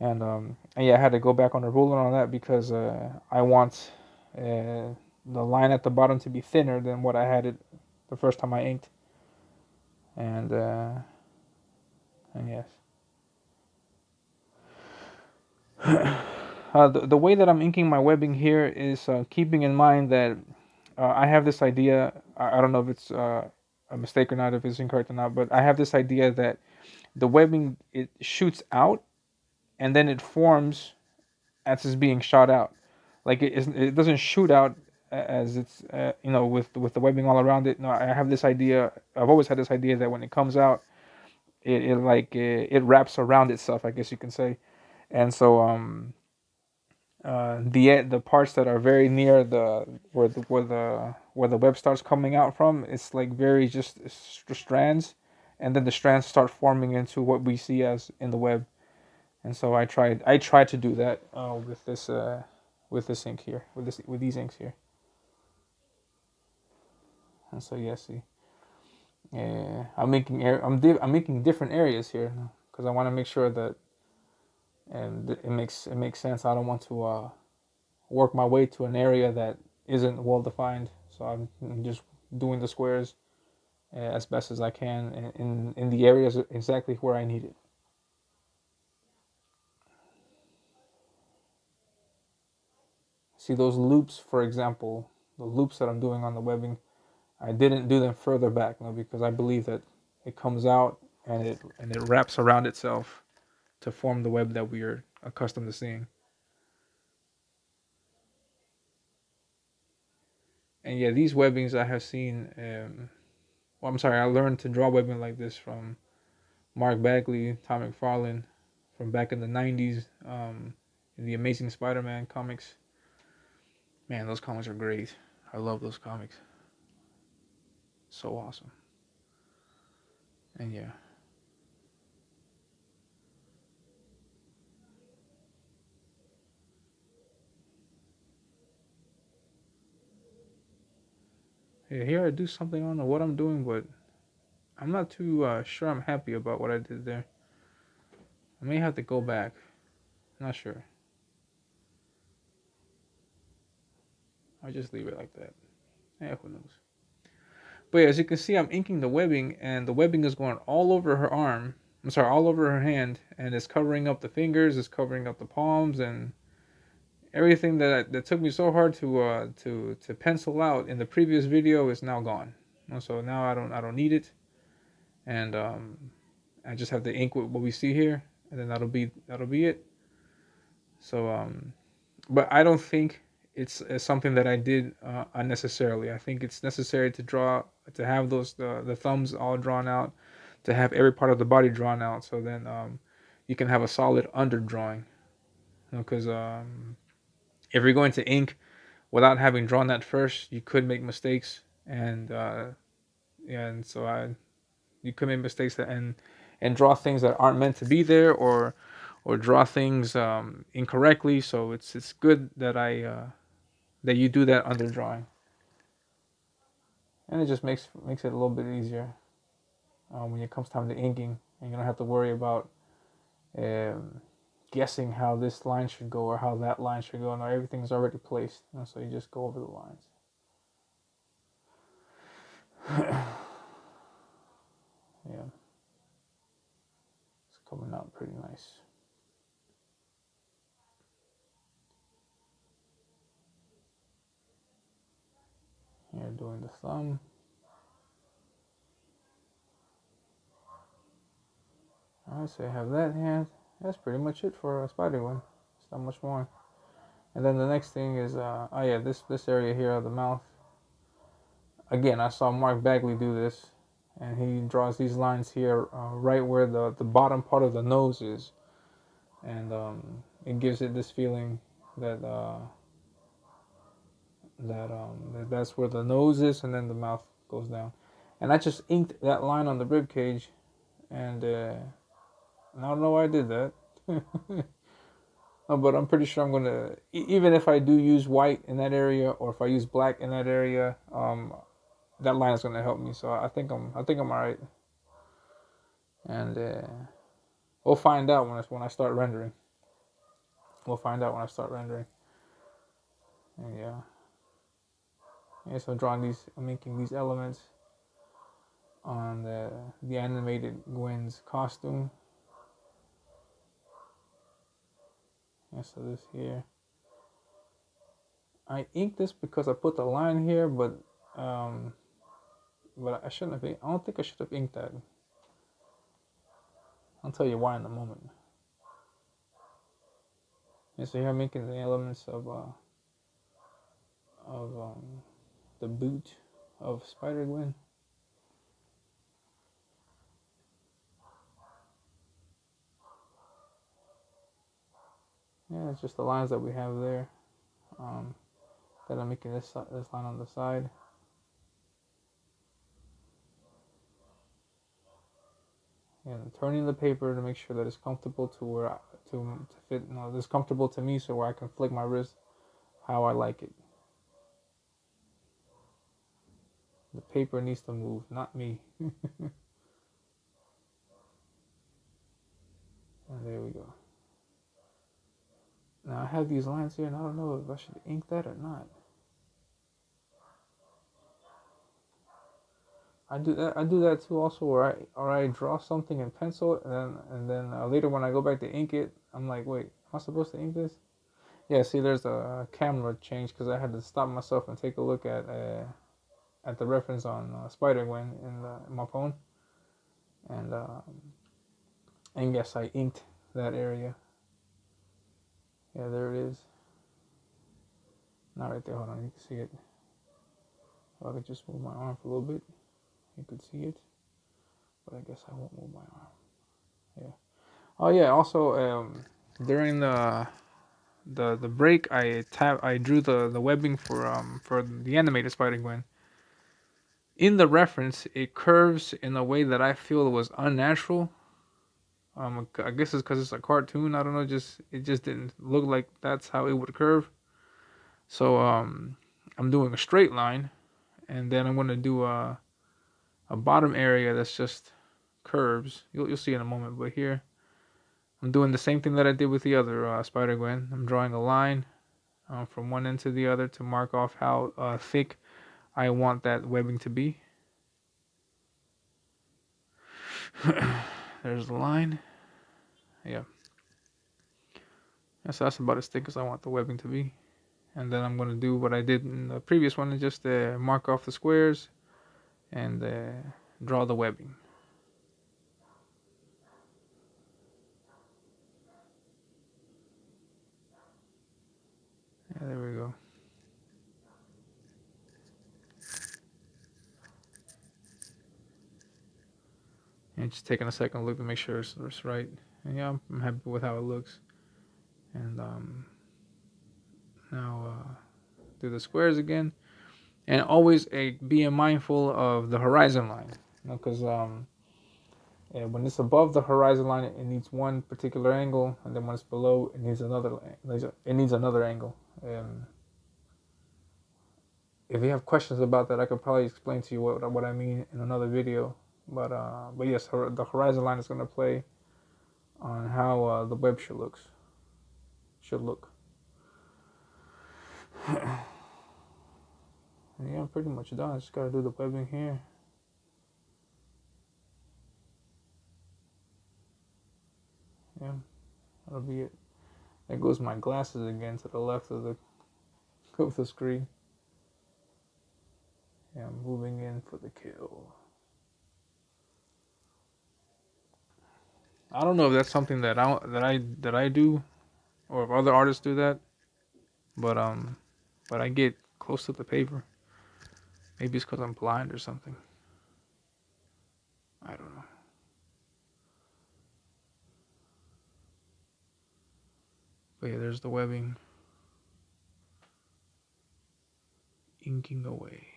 And yeah, I had to go back on the ruler on that because I want the line at the bottom to be thinner than what I had it the first time I inked. And yes. The way that I'm inking my webbing here is keeping in mind that I have this idea. I don't know if it's a mistake or not, if it's incorrect or not, but I have this idea that the webbing it shoots out and then it forms as it's being shot out. Like it doesn't shoot out as it's with the webbing all around it. No, I have this idea. I've always had this idea that when it comes out, it wraps around itself. I guess you can say, and so the parts that are very near where the web starts coming out from, it's like very just strands, and then the strands start forming into what we see as in the web. And so I tried to do that with this ink here with these inks here. And so yeah, see, yeah, I'm making different areas here because I want to make sure that and it makes sense. I don't want to work my way to an area that isn't well defined. So I'm just doing the squares as best as I can in the areas exactly where I need it. See those loops, for example, the loops that I'm doing on the webbing, I didn't do them further back, because I believe that it comes out and it wraps around itself to form the web that we are accustomed to seeing. And yeah, these webbings I have seen. Well, I'm sorry, I learned to draw webbing like this from Mark Bagley, Tom McFarlane, from back in the '90s, in the Amazing Spider-Man comics. Man, those comics are great. I love those comics. So awesome. And yeah. Yeah, here I do something. I don't know what I'm doing, but I'm not too sure I'm happy about what I did there. I may have to go back. Not sure. I'll just leave it like that. Yeah, who knows? But yeah, as you can see, I'm inking the webbing, and the webbing is going all over her arm. I'm sorry, all over her hand, and it's covering up the fingers, it's covering up the palms, and everything that took me so hard to pencil out in the previous video is now gone. So now I don't need it, and I just have to ink what we see here, and then that'll be it. So but I don't think it's something that I did unnecessarily. I think it's necessary to have the thumbs all drawn out, to have every part of the body drawn out, so then you can have a solid underdrawing. Because if you're going to ink without having drawn that first, you could make mistakes, and yeah, and so I you commit mistakes that and draw things that aren't meant to be there, or draw things incorrectly. So it's good that I that you do that under drawing, and it just makes it a little bit easier when it comes time to inking, and you don't have to worry about um, guessing how this line should go or how that line should go. No, everything's already placed, and so you just go over the lines. Yeah, it's coming out pretty nice. Here, doing the thumb. Alright, so I have that hand. That's pretty much it for a Spider-Gwen. It's not much more. And then the next thing is, oh yeah, this area here of the mouth. Again, I saw Mark Bagley do this, and he draws these lines here, right where the bottom part of the nose is, and it gives it this feeling that that's where the nose is, and then the mouth goes down. And I just inked that line on the rib cage, and I don't know why I did that. But I'm pretty sure I'm gonna, even if I do use white in that area, or if I use black in that area, that line is gonna help me. So I think I'm alright, and we'll find out when I start rendering. We'll find out when I start rendering. And yeah. So I'm making these elements on the animated Gwen's costume. Yeah, so this here, I inked this because I put the line here, um, but I shouldn't have. I don't think I should have inked that. I'll tell you why in a moment. Yeah, so here I'm making the elements of the boot of Spider-Gwen. Yeah, it's just the lines that we have there. That I'm making this line on the side. And turning the paper to make sure that it's comfortable to fit. No, this comfortable to me, so where I can flick my wrist how I like it. The paper needs to move, not me. And there we go. Now I have these lines here, and I don't know if I should ink that or not. I do that too. Also, where I draw something in pencil, and then later when I go back to ink it, I'm like, wait, am I supposed to ink this? Yeah. See, there's a camera change because I had to stop myself and take a look at the reference on Spider-Gwen in my phone, and and yes, I inked that area. Yeah, there it is. Not right there. Hold on, you can see it. If I could just move my arm for a little bit, you could see it. But I guess I won't move my arm. Yeah. Oh yeah. Also, during the break, I drew the webbing for the animated Spider Gwen. In the reference, it curves in a way that I feel was unnatural. I guess it's because it's a cartoon. I don't know. Just it just didn't look like that's how it would curve. So I'm doing a straight line, and then I'm gonna do a bottom area that's just curves. You'll see in a moment. But here I'm doing the same thing that I did with the other Spider Gwen. I'm drawing a line from one end to the other to mark off how thick I want that webbing to be. There's the line. Yeah. So that's about as thick as I want the webbing to be. And then I'm going to do what I did in the previous one and just mark off the squares and draw the webbing. Yeah, there we go. And just taking a second look to make sure it's right. And yeah, I'm happy with how it looks. And now do the squares again. and always being mindful of the horizon line. Because yeah, when it's above the horizon line, it needs one particular angle, and then when it's below, it needs another. It needs another angle. If you have questions about that, I could probably explain to you what I mean in another video. But yes, the horizon line is going to play on how the web should look. Yeah, I'm pretty much done. I just gotta do the webbing here. Yeah, that'll be it. There goes my glasses again to the left of the screen. Yeah, I'm moving in for the kill. I don't know if that's something that I do, or if other artists do that, but but I get close to the paper. Maybe it's because I'm blind or something. I don't know. But yeah, there's the webbing inking away.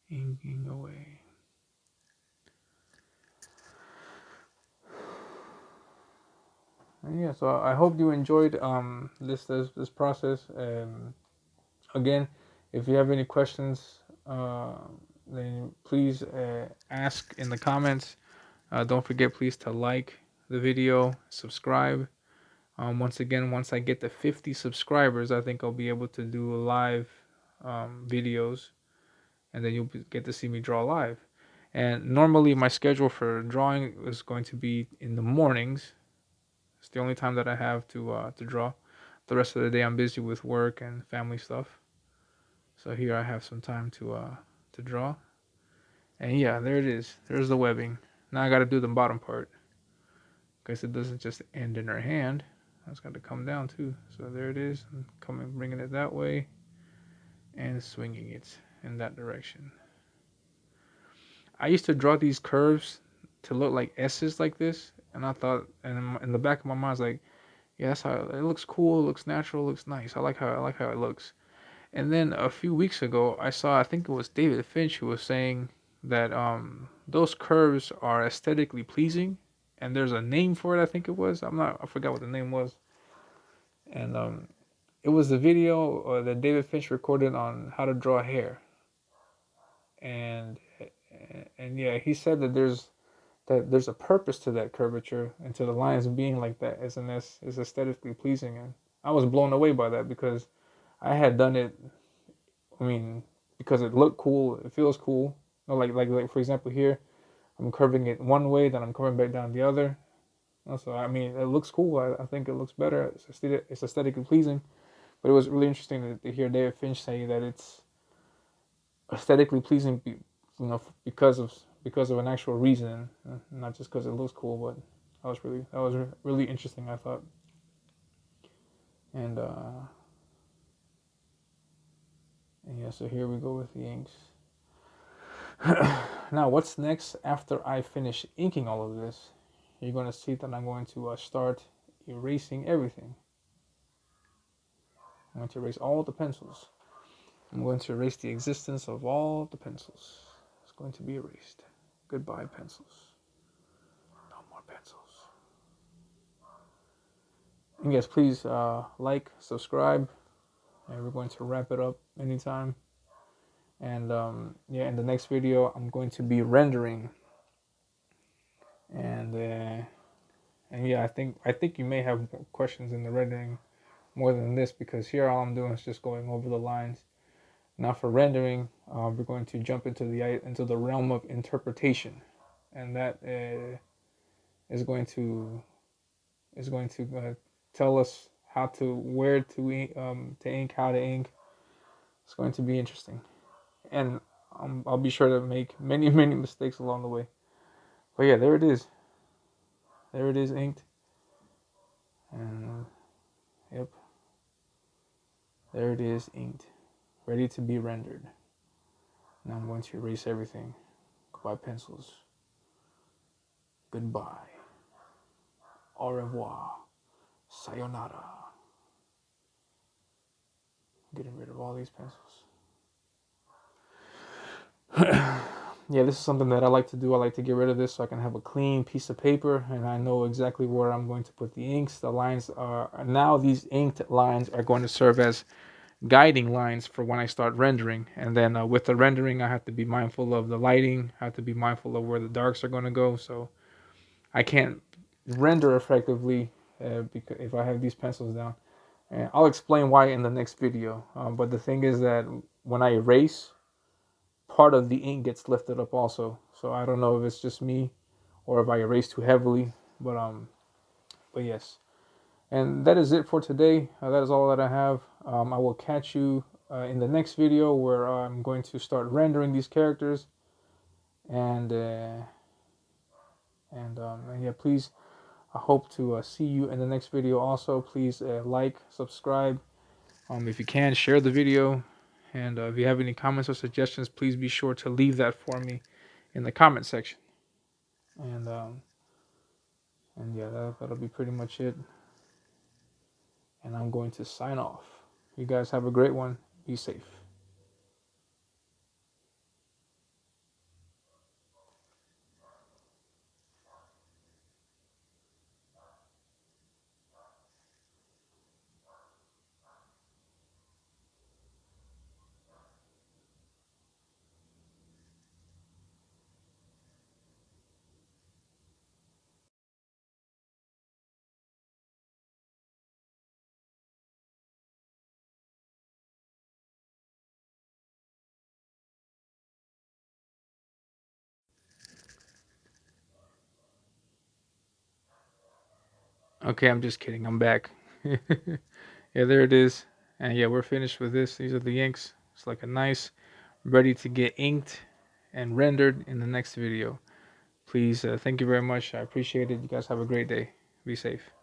Inking away. And yeah, so I hope you enjoyed this process. Again, if you have any questions, then please ask in the comments. Don't forget, please, to like the video, subscribe. Once again, once I get to 50 subscribers, I think I'll be able to do live videos, and then you'll get to see me draw live. And normally, my schedule for drawing is going to be in the mornings. It's the only time that I have to draw. The rest of the day, I'm busy with work and family stuff. So here I have some time to draw. And yeah, there it is. There's the webbing. Now I got to do the bottom part because it doesn't just end in her hand. That's got to come down too. So there it is. I'm coming, bringing it that way, and swinging it in that direction. I used to draw these curves to look like S's like this, and I thought, and in the back of my mind, I was like, yeah, that's how it looks. Cool. It looks natural. It looks nice. I like how it looks. And then a few weeks ago, I saw, I think it was David Finch who was saying that those curves are aesthetically pleasing, and there's a name for it. I think it was. I forgot what the name was. And it was the video that David Finch recorded on how to draw hair. And and yeah, he said that there's a purpose to that curvature and to the lines being like that, is aesthetically pleasing. And I was blown away by that because I had done it. I mean, because it looked cool, it feels cool. You know, like for example here, I'm curving it one way, then I'm curving back down the other. So I mean, it looks cool. I think it looks better. It's aesthetically pleasing. But it was really interesting to hear David Finch say that it's aesthetically pleasing, because of an actual reason, not just because it looks cool. But that was really interesting, I thought. And and yeah, so here we go with the inks. Now, what's next after I finish inking all of this? You're going to see that I'm going to start erasing everything. I'm going to erase all the pencils. I'm going to erase the existence of all the pencils. It's going to be erased. Goodbye, pencils. No more pencils. And yes, please like, subscribe, and we're going to wrap it up anytime. And yeah, in the next video, I'm going to be rendering. And yeah, I think you may have questions in the rendering more than this, because here all I'm doing is just going over the lines. Now for rendering, we're going to jump into the realm of interpretation, and that is going to tell us where to ink, how to ink. It's going to be interesting, and I'll be sure to make many mistakes along the way. But yeah, there it is. There it is, inked, and yep, there it is, inked, ready to be rendered. Now I'm going to erase everything. Goodbye, pencils. Goodbye. Au revoir. Sayonara. Getting rid of all these pencils. Yeah, this is something that I like to do. I like to get rid of this so I can have a clean piece of paper and I know exactly where I'm going to put the inks. The lines are now, these inked lines are going to serve as guiding lines for when I start rendering. And then with the rendering, I have to be mindful of the lighting. I have to be mindful of where the darks are going to go. So I can't render effectively because if I have these pencils down. And I'll explain why in the next video. But the thing is that when I erase, part of the ink gets lifted up also. So I don't know if it's just me or if I erase too heavily. But yes. And that is it for today. That is all that I have. I will catch you in the next video where I'm going to start rendering these characters. And yeah, please, I hope to see you in the next video. Also, please like, subscribe. If you can, share the video. And if you have any comments or suggestions, please be sure to leave that for me in the comment section. And um, and yeah, that'll be pretty much it. And I'm going to sign off. You guys have a great one. Be safe. Okay, I'm just kidding. I'm back. Yeah, there it is. And yeah, we're finished with this. These are the inks. It's like a nice, ready to get inked and rendered in the next video. Please, thank you very much. I appreciate it. You guys have a great day. Be safe.